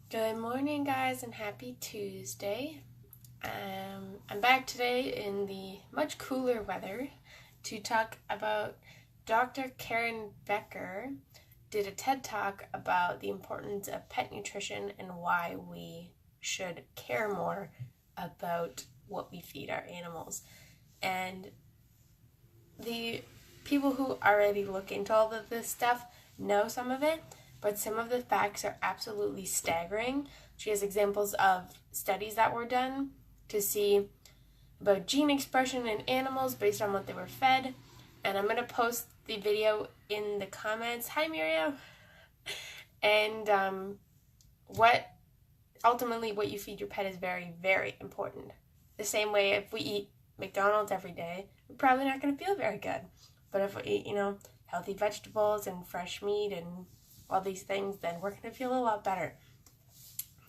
Good morning, guys, and happy Tuesday. I'm back today in the much cooler weather to talk about Dr. Karen Becker did a TED Talk about the importance of pet nutrition and why we should care more about what we feed our animals. And the people who already look into all of this stuff know some of it, but some of the facts are absolutely staggering. She has examples of studies that were done to see about gene expression in animals based on what they were fed. And I'm going to post the video in the comments. Hi, Miriam. And what you feed your pet is very, very important. The same way if we eat McDonald's every day, we're probably not going to feel very good. But if we eat, healthy vegetables and fresh meat and all these things, then we're going to feel a lot better.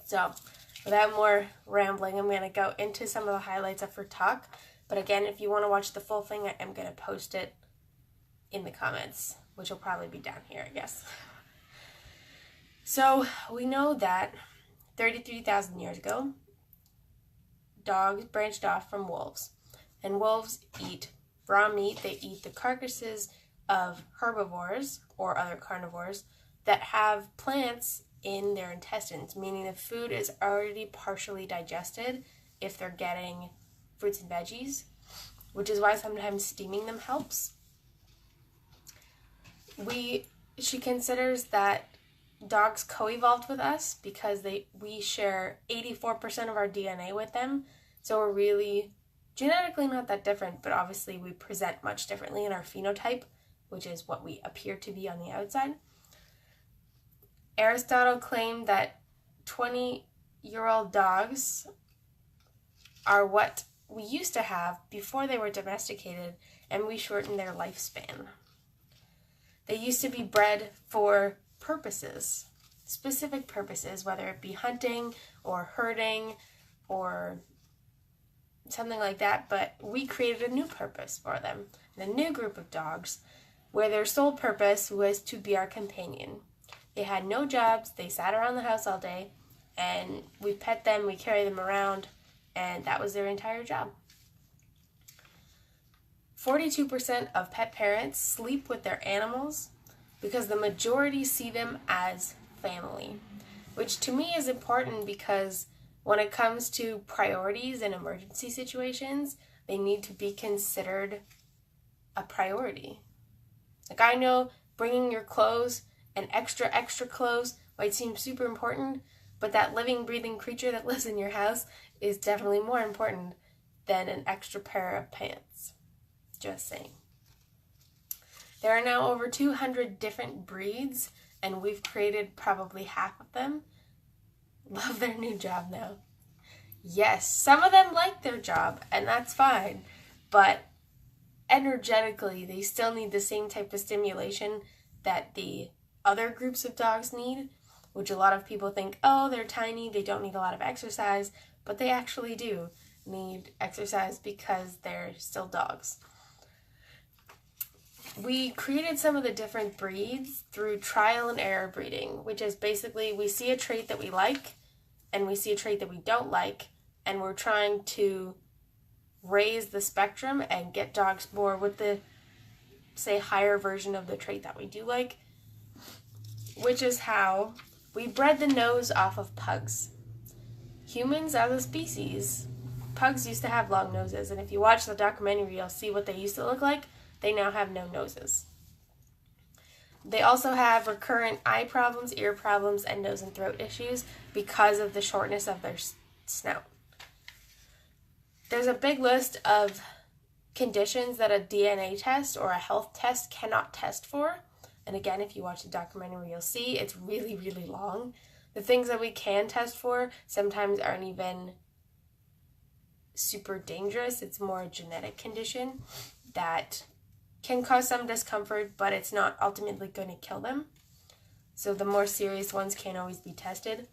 So without more rambling, I'm going to go into some of the highlights of her talk. But again, if you want to watch the full thing, I am going to post it in the comments, which will probably be down here, I guess. So we know that 33,000 years ago, dogs branched off from wolves. And wolves eat raw meat. They eat the carcasses of herbivores or other carnivores that have plants in their intestines, meaning the food is already partially digested if they're getting fruits and veggies, which is why sometimes steaming them helps. She considers that dogs co-evolved with us because we share 84% of our DNA with them, so we're really genetically not that different, but obviously we present much differently in our phenotype, which is what we appear to be on the outside. Aristotle claimed that 20-year-old dogs are what we used to have before they were domesticated, and we shortened their lifespan. They used to be bred for purposes, specific purposes, whether it be hunting or herding or something like that, but we created a new purpose for them, and a new group of dogs where their sole purpose was to be our companion. They had no jobs, they sat around the house all day, and we pet them, we carry them around, and that was their entire job. 42% of pet parents sleep with their animals because the majority see them as family, which to me is important because when it comes to priorities in emergency situations, they need to be considered a priority. Like, I know bringing your clothes and extra clothes might seem super important, but that living, breathing creature that lives in your house is definitely more important than an extra pair of pants. Just saying. There are now over 200 different breeds, and we've created probably half of them. Love their new job now. Yes, some of them like their job, and that's fine, but energetically, they still need the same type of stimulation that the other groups of dogs need, which a lot of people think, oh, they're tiny, they don't need a lot of exercise, but they actually do need exercise because they're still dogs. We created some of the different breeds through trial and error breeding, which is basically we see a trait that we like and we see a trait that we don't like, and we're trying to raise the spectrum and get dogs more with the, say, higher version of the trait that we do like, which is how we bred the nose off of pugs. Humans as a species, pugs used to have long noses, and if you watch the documentary, you'll see what they used to look like. They now have no noses. They also have recurrent eye problems, ear problems, and nose and throat issues because of the shortness of their snout. There's a big list of conditions that a DNA test or a health test cannot test for. And again, if you watch the documentary, you'll see it's really, really long. The things that we can test for sometimes aren't even super dangerous. It's more a genetic condition that can cause some discomfort, but it's not ultimately going to kill them. So the more serious ones can't always be tested.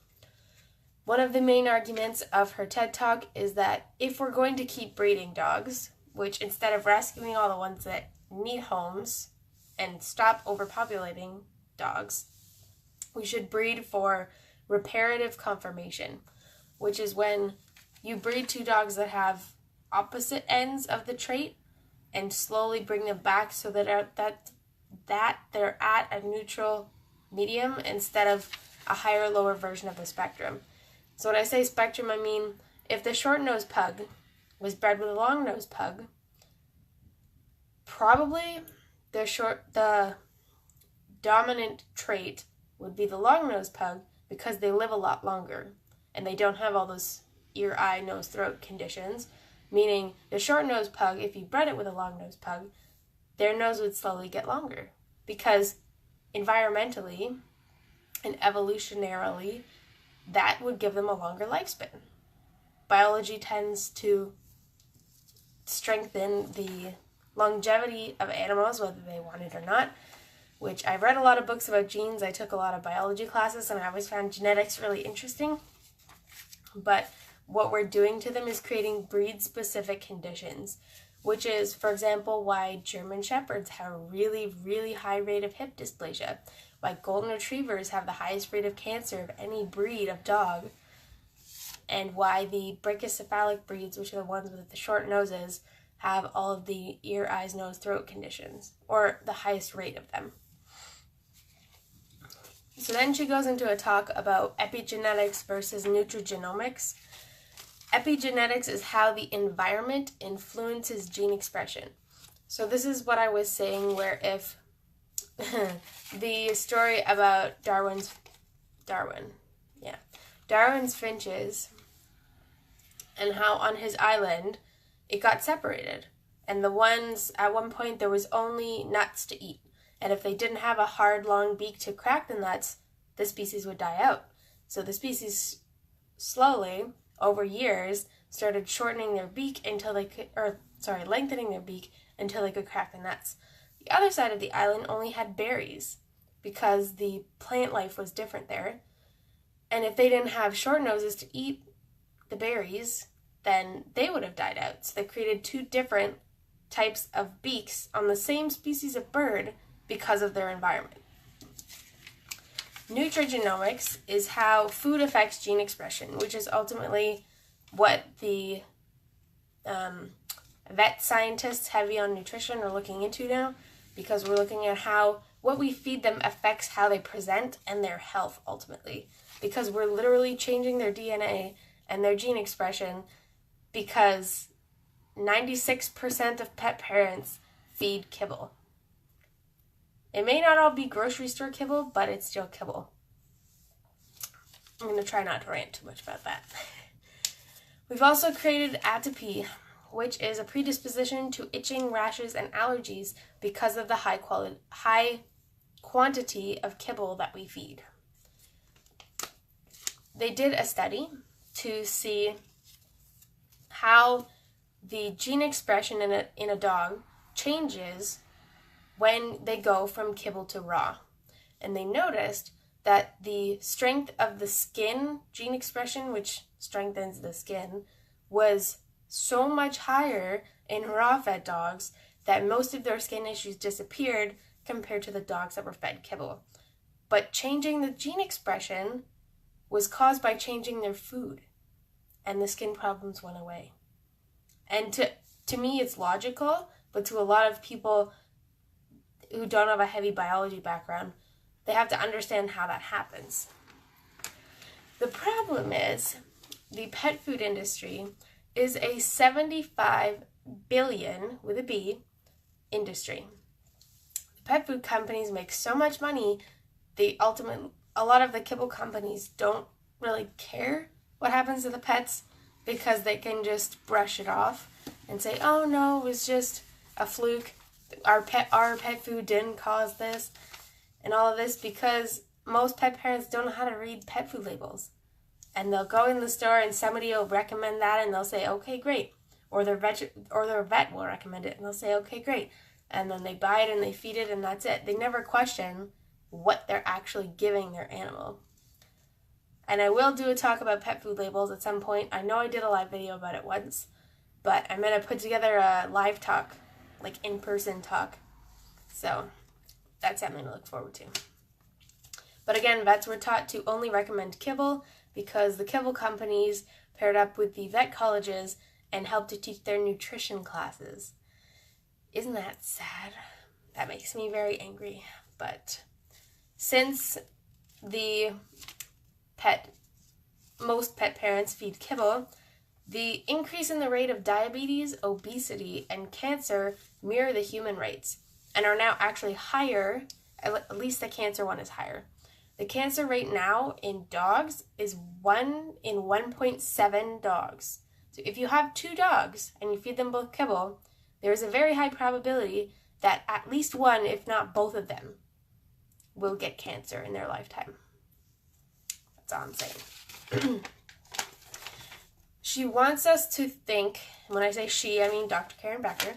One of the main arguments of her TED Talk is that if we're going to keep breeding dogs, which instead of rescuing all the ones that need homes and stop overpopulating dogs, we should breed for reparative conformation, which is when you breed two dogs that have opposite ends of the trait and slowly bring them back so that they're at a neutral medium instead of a higher or lower version of the spectrum. So when I say spectrum, I mean if the short-nosed pug was bred with a long-nosed pug, probably the dominant trait would be the long-nosed pug because they live a lot longer and they don't have all those ear, eye, nose, throat conditions, meaning the short-nosed pug, if you bred it with a long-nosed pug, their nose would slowly get longer because environmentally and evolutionarily, that would give them a longer lifespan. Biology tends to strengthen the longevity of animals, whether they want it or not, which I've read a lot of books about genes. I took a lot of biology classes, and I always found genetics really interesting. But what we're doing to them is creating breed-specific conditions, which is, for example, why German Shepherds have a really, really high rate of hip dysplasia, why Golden Retrievers have the highest rate of cancer of any breed of dog, and why the brachycephalic breeds, which are the ones with the short noses, have all of the ear, eyes, nose, throat conditions, or the highest rate of them. So then she goes into a talk about epigenetics versus nutrigenomics. Epigenetics is how the environment influences gene expression. So this is what I was saying, where if the story about Darwin's finches, and how on his island it got separated, and the ones at one point there was only nuts to eat, and if they didn't have a hard long beak to crack the nuts, the species would die out. So the species slowly over years started shortening their beak until they could, lengthening their beak until they could crack the nuts. The other side of the island only had berries because the plant life was different there. And if they didn't have short noses to eat the berries, then they would have died out. So they created two different types of beaks on the same species of bird because of their environment. Nutrigenomics is how food affects gene expression, which is ultimately what the vet scientists heavy on nutrition are looking into now, because we're looking at how what we feed them affects how they present and their health ultimately, because we're literally changing their DNA and their gene expression, because 96% of pet parents feed kibble. It may not all be grocery store kibble, but it's still kibble. I'm going to try not to rant too much about that. We've also created atopy, which is a predisposition to itching, rashes, and allergies because of the high quantity of kibble that we feed. They did a study to see how the gene expression in a dog changes when they go from kibble to raw. And they noticed that the strength of the skin gene expression, which strengthens the skin, was so much higher in raw-fed dogs that most of their skin issues disappeared compared to the dogs that were fed kibble. But changing the gene expression was caused by changing their food, and the skin problems went away. And to me, it's logical, but to a lot of people who don't have a heavy biology background, they have to understand how that happens. The problem is the pet food industry is a $75 billion, with a B, industry. The pet food companies make so much money, a lot of the kibble companies don't really care what happens to the pets because they can just brush it off and say, oh no, it was just a fluke. Our pet food didn't cause this and all of this, because most pet parents don't know how to read pet food labels. And they'll go in the store and somebody will recommend that and they'll say, okay, great. Or their vet will recommend it and they'll say, okay, great. And then they buy it and they feed it and that's it. They never question what they're actually giving their animal. And I will do a talk about pet food labels at some point. I know I did a live video about it once, but I'm going to put together a live talk, like in-person talk. So that's something to look forward to. But again, vets were taught to only recommend kibble because the kibble companies paired up with the vet colleges and helped to teach their nutrition classes. Isn't that sad? That makes me very angry. But since most pet parents feed kibble, the increase in the rate of diabetes, obesity, and cancer mirror the human rates and are now actually higher. At least the cancer one is higher. The cancer rate now in dogs is 1 in 1.7 dogs. So if you have 2 dogs and you feed them both kibble, there is a very high probability that at least one, if not both of them, will get cancer in their lifetime. That's all I'm saying. She wants us to think, when I say she, I mean Dr. Karen Becker,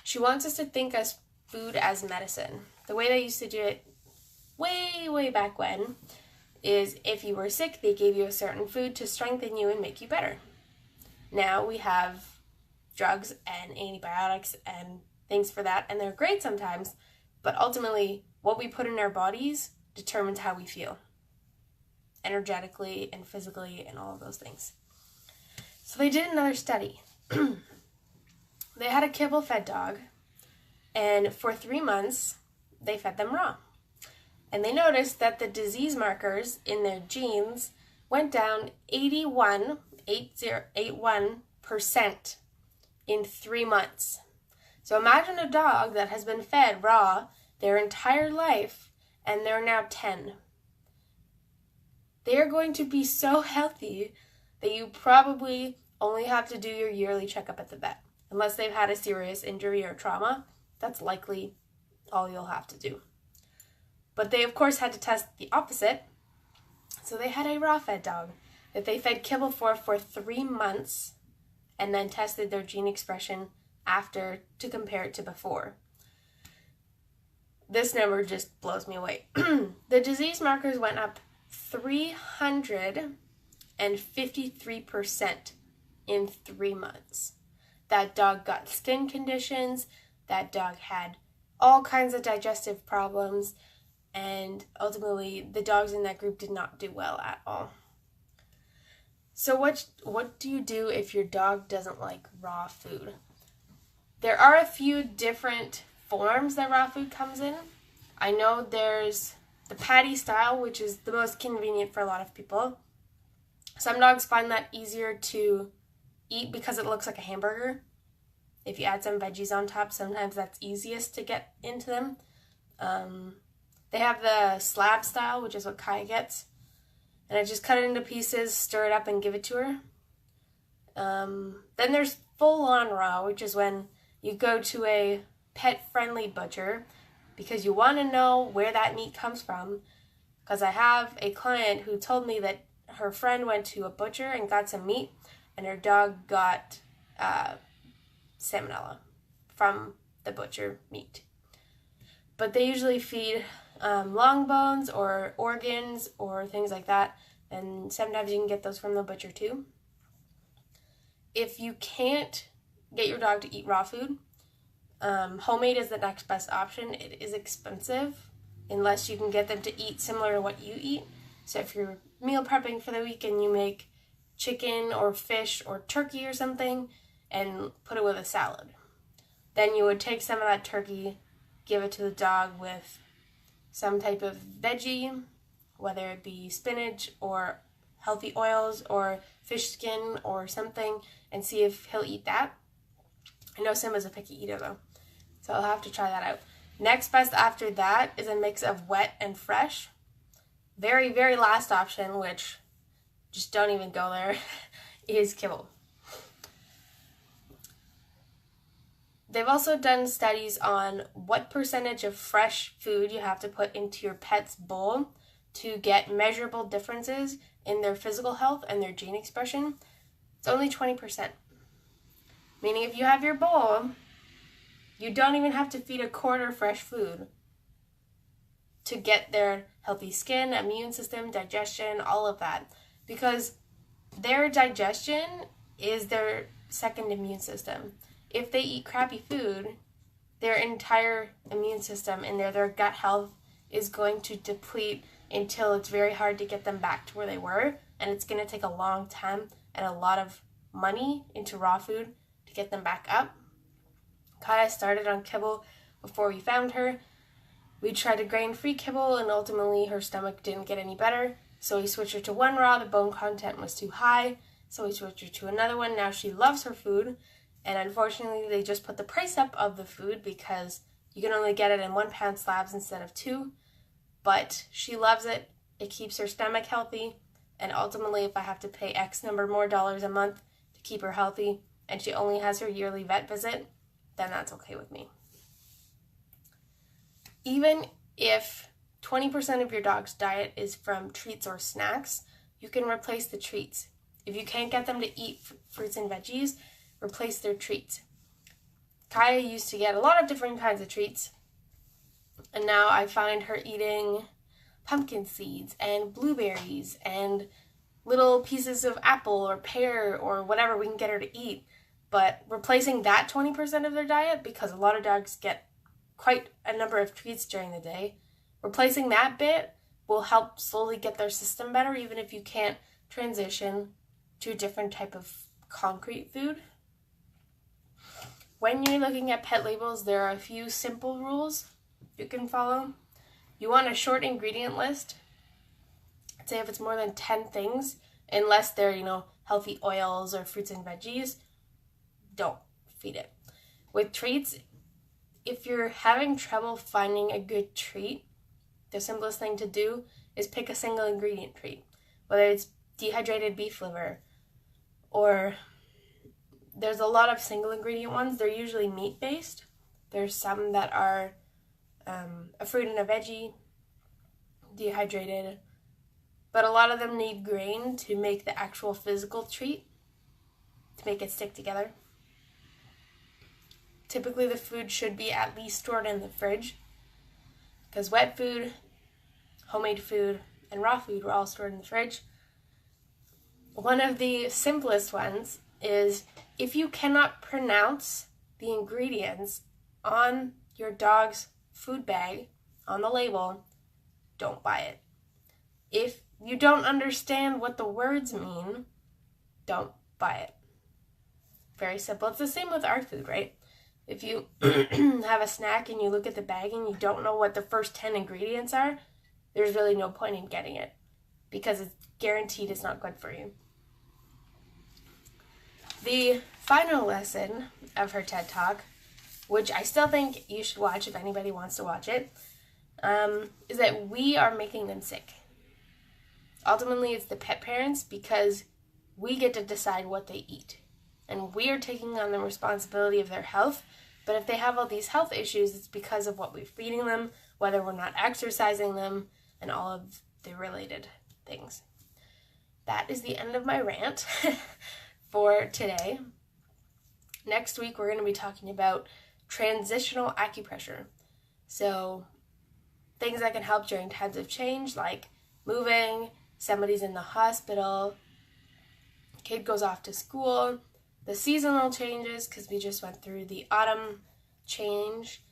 she wants us to think as food as medicine. The way they used to do it way back when is if you were sick, they gave you a certain food to strengthen you and make you better. Now we have drugs and antibiotics and things for that, and they're great sometimes, but ultimately what we put in our bodies determines how we feel, energetically and physically and all of those things. So they did another study. They had a kibble-fed dog, and for 3 months, they fed them raw. And they noticed that the disease markers in their genes went down 81% in 3 months. So imagine a dog that has been fed raw their entire life, and they're now 10. They are going to be so healthy that you probably only have to do your yearly checkup at the vet. Unless they've had a serious injury or trauma, that's likely all you'll have to do. But they, of course, had to test the opposite. So they had a raw-fed dog that they fed kibble for 3 months and then tested their gene expression after to compare it to before. This number just blows me away. The disease markers went up 353% in 3 months. That dog got skin conditions, that dog had all kinds of digestive problems, and ultimately the dogs in that group did not do well at all. So what do you do if your dog doesn't like raw food? There are a few different forms that raw food comes in. I know there's the patty style, which is the most convenient for a lot of people. Some dogs find that easier to eat because it looks like a hamburger. If you add some veggies on top, sometimes that's easiest to get into them. They have the slab style, which is what Kaya gets. And I just cut it into pieces, stir it up, and give it to her. Then there's full-on raw, which is when you go to a pet-friendly butcher because you want to know where that meat comes from. Because I have a client who told me that her friend went to a butcher and got some meat, and her dog got salmonella from the butcher meat. But they usually feed long bones or organs or things like that, and sometimes you can get those from the butcher too. If you can't get your dog to eat raw food, homemade is the next best option. It is expensive unless you can get them to eat similar to what you eat. So if you're meal prepping for the week and you make chicken or fish or turkey or something and put it with a salad, then you would take some of that turkey, give it to the dog with some type of veggie, whether it be spinach or healthy oils or fish skin or something, and see if he'll eat that. I know Simba's a picky eater though, so I'll have to try that out. Next best after that is a mix of wet and fresh. Very, very last option, which just don't even go there, is kibble. They've also done studies on what percentage of fresh food you have to put into your pet's bowl to get measurable differences in their physical health and their gene expression. It's only 20%. Meaning if you have your bowl, you don't even have to feed a quarter fresh food to get their healthy skin, immune system, digestion, all of that. Because their digestion is their second immune system. If they eat crappy food, their entire immune system and their gut health is going to deplete until it's very hard to get them back to where they were, and it's going to take a long time and a lot of money into raw food to get them back up. Kaya started on kibble before we found her. We tried a grain-free kibble, and ultimately her stomach didn't get any better, so we switched her to one raw. The bone content was too high, so we switched her to another one. Now she loves her food, and unfortunately they just put the price up of the food because you can only get it in 1 pound slabs instead of 2, but she loves it. It keeps her stomach healthy, and ultimately if I have to pay X number more dollars a month to keep her healthy and she only has her yearly vet visit, then that's okay with me. Even if 20% of your dog's diet is from treats or snacks, you can replace the treats. If you can't get them to eat fruits and veggies, replace their treats. Kaya used to get a lot of different kinds of treats, and now I find her eating pumpkin seeds and blueberries and little pieces of apple or pear or whatever we can get her to eat. But replacing that 20% of their diet, because a lot of dogs get quite a number of treats during the day, replacing that bit will help slowly get their system better, even if you can't transition to a different type of concrete food. When you're looking at pet labels, there are a few simple rules you can follow. You want a short ingredient list. I'd say if it's more than 10 things, unless they're, healthy oils or fruits and veggies, don't feed it. With treats, if you're having trouble finding a good treat, the simplest thing to do is pick a single ingredient treat, whether it's dehydrated beef liver, or there's a lot of single ingredient ones. They're usually meat based. There's some that are a fruit and a veggie, dehydrated, but a lot of them need grain to make the actual physical treat, to make it stick together. Typically the food should be at least stored in the fridge, because wet food, homemade food, and raw food were all stored in the fridge. One of the simplest ones is, if you cannot pronounce the ingredients on your dog's food bag on the label, don't buy it. If you don't understand what the words mean, don't buy it. Very simple. It's the same with our food, right? If you have a snack and you look at the bag and you don't know what the first 10 ingredients are, there's really no point in getting it, because it's guaranteed it's not good for you. The final lesson of her TED Talk, which I still think you should watch if anybody wants to watch it, is that we are making them sick. Ultimately, it's the pet parents, because we get to decide what they eat, and we are taking on the responsibility of their health. But if they have all these health issues, it's because of what we're feeding them, whether we're not exercising them, and all of the related things. That is the end of my rant for today. Next week, we're going to be talking about transitional acupressure. So things that can help during times of change, like moving, somebody's in the hospital, kid goes off to school, the seasonal changes, because we just went through the autumn change,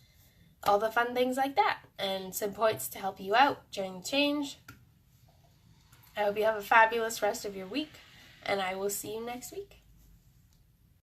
all the fun things like that, and some points to help you out during the change. I hope you have a fabulous rest of your week, and I will see you next week.